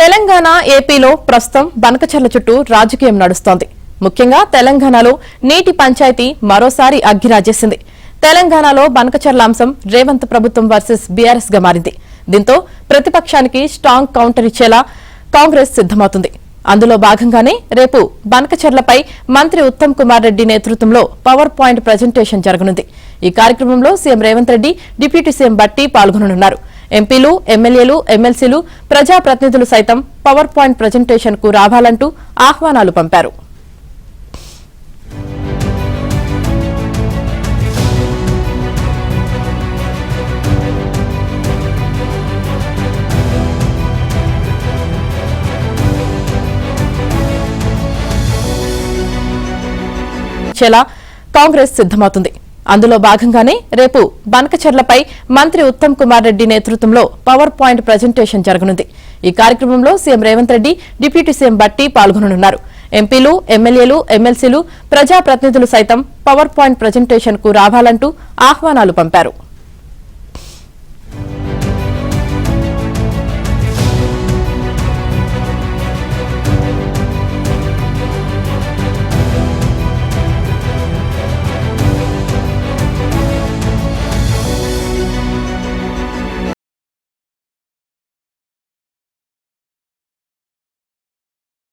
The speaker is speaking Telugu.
తెలంగాణ ఏపీలో ప్రస్తుతం బనకచర్ల చుట్టూ రాజకీయం నడుస్తోంది. ముఖ్యంగా తెలంగాణలో నీటి పంచాయతీ మరోసారి అగ్గిరాజేసింది. తెలంగాణలో బనకచర్ల అంశం రేవంత్ ప్రభుత్వం వర్సెస్ బీఆర్ఎస్ గా మారింది. దీంతో ప్రతిపక్షానికి స్ట్రాంగ్ కౌంటర్ ఇచ్చేలా కాంగ్రెస్ సిద్దమవుతుంది. అందులో భాగంగానే రేపు బనకచర్లపై మంత్రి ఉత్తమ్ కుమార్ రెడ్డి నేతృత్వంలో పవర్ పాయింట్ ప్రజెంటేషన్ జరగనుంది. ఈ కార్యక్రమంలో CM Revanth Reddy, deputy CM బట్టి పాల్గొననున్నారు. ఎంపీలు, ఎమ్మెల్యేలు, ఎమ్మెల్సీలు, ప్రజాప్రతినిధులు సైతం పవర్ పాయింట్ ప్రజెంటేషన్ కు రావాలంటూ ఆహ్వానాలు పంపారు. కాంగ్రెస్ సిద్దమవుతుంది. అందులో భాగంగానే రేపు బనకచర్లపై మంత్రి ఉత్తమ్ కుమార్ రెడ్డి నేతృత్వంలో పవర్ పాయింట్ ప్రజెంటేషన్ జరగనుంది. ఈ కార్యక్రమంలో CM Revanth Reddy, deputy CM బట్టి పాల్గొననున్నారు. ఎంపీలు, ఎమ్మెల్యేలు, ఎమ్మెల్సీలు, ప్రజాప్రతినిధులు సైతం పవర్ పాయింట్ ప్రజెంటేషన్ కు రావాలంటూ ఆహ్వానాలు పంపారు.